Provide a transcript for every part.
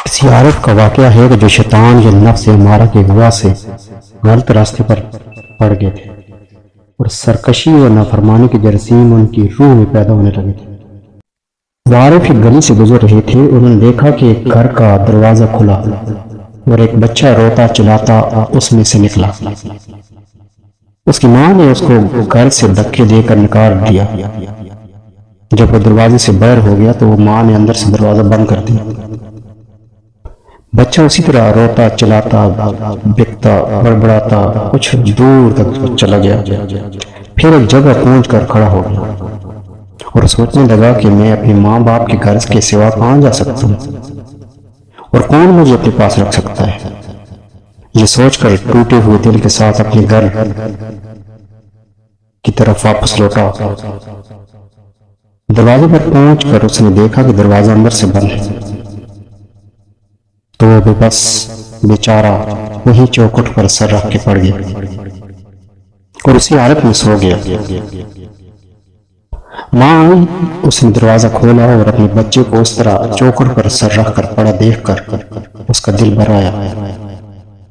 کسی عارف کا واقعہ ہے کہ جو شیطان یا نفس امارہ کی ہوا سے غلط راستے پر پڑ گئے تھے اور سرکشی اور نافرمانی کے جراثیم ان کی روح میں پیدا ہونے لگے تھے۔ وہ عارف ایک گلی سے گزر رہے تھے، انہوں نے دیکھا کہ ایک گھر کا دروازہ کھلا اور ایک بچہ روتا چلاتا اس میں سے نکلا۔ اس کی ماں نے اس کو گھر سے دھکے دے کر نکال دیا۔ جب وہ دروازے سے باہر ہو گیا تو وہ ماں نے اندر سے دروازہ بند کر دیا۔ بچہ اسی طرح روتا چلاتا بکتا بڑبڑاتا کچھ دور تک چلا گیا، پھر ایک جگہ پہنچ کر کھڑا ہو گیا اور سوچنے لگا کہ میں اپنے ماں باپ کے گھر کے سوا کہاں جا سکتا ہوں اور کون مجھے اپنے پاس رکھ سکتا ہے۔ یہ سوچ کر ٹوٹے ہوئے دل کے ساتھ اپنے گھر کی طرف واپس لوٹا۔ دروازے پر پہنچ کر اس نے دیکھا کہ دروازہ اندر سے بند ہے، تو وہ بے بس بیچارہ وہی چوکھٹ پر سر رکھ کے پڑ گیا اور اسی حالت میں سو گیا۔ ماں آئی، اس نے دروازہ کھولا اور اپنے بچے کو اس طرح چوکھٹ پر سر رکھ کر پڑا دیکھ کر اس کا دل بھر آیا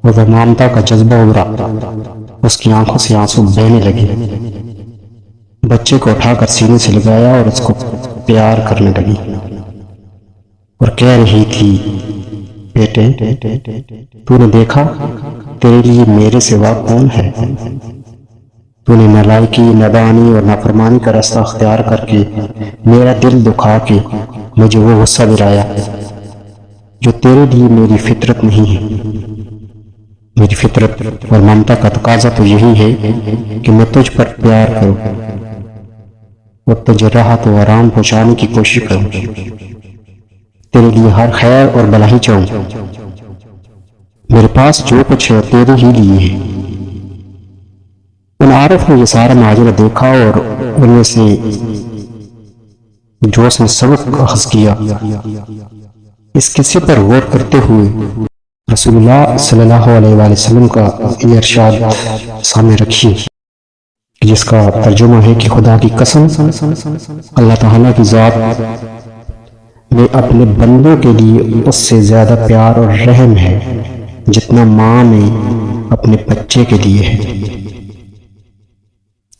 اور وہ ممتا کا جذبہ ابھرا، اس کی آنکھوں سے آنسو بہنے لگے۔ بچے کو اٹھا کر سینے سے لگایا اور اس کو پیار کرنے لگی اور کہہ رہی تھی، بیٹے تو نے دیکھا تیرے لیے میرے سوا کون ہے؟ تو نے نالائکی، نادانی اور نافرمانی کا راستہ اختیار کر کے میرا دل دکھا کے مجھے وہ غصہ دلایا جو تیرے لیے میری فطرت نہیں ہے۔ میری فطرت اور ممتا کا تقاضا تو یہی ہے کہ میں تجھ پر پیار کروں اور تجھے راحت و آرام پہنچانے کی کوشش کروں، تیرے لیے ہر خیر اور بھلائی چاہوں۔ میرے پاس جو کچھ ہے تیرے ہی لیے ہے۔ ان عارف نے یہ سارا ماجرا دیکھا اور ان میں سے جو اس نے سبق اخذ کیا، اس قصے پر غور کرتے ہوئے رسول اللہ صلی اللہ علیہ وآلہ وسلم کا یہ ارشاد سامنے رکھیے، جس کا ترجمہ ہے کہ خدا کی قسم، اللہ تعالیٰ کی ذات میں اپنے بندوں کے لیے اس سے زیادہ پیار اور رحم ہے جتنا ماں میں اپنے بچے کے لیے ہے۔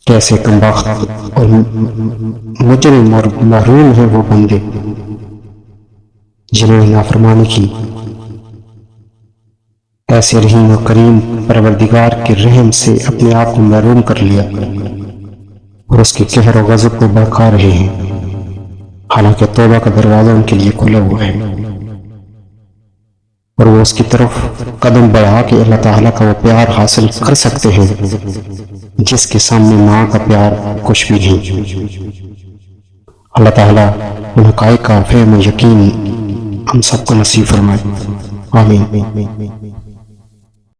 کیسے کمبخت اور مجرم اور محروم ہیں وہ بندے جنہوں نے نافرمانی کی۔ ایسے رحیم و کریم پروردگار کے رحم سے اپنے آپ کو محروم کر لیا اور اس کے قہر و غضب کو بھڑکا رہے ہیں، حالانکہ توبہ کا دروازہ ان کے لیے کھلا ہوا ہے اور وہ اس کی طرف قدم بڑھا کے اللہ تعالیٰ کا وہ پیار حاصل کر سکتے ہیں جس کے سامنے ماں کا پیار کچھ بھی نہیں۔ اللہ تعالیٰ ان حقائق کا فہم و یقین ہم سب کو نصیب فرمائے، آمین۔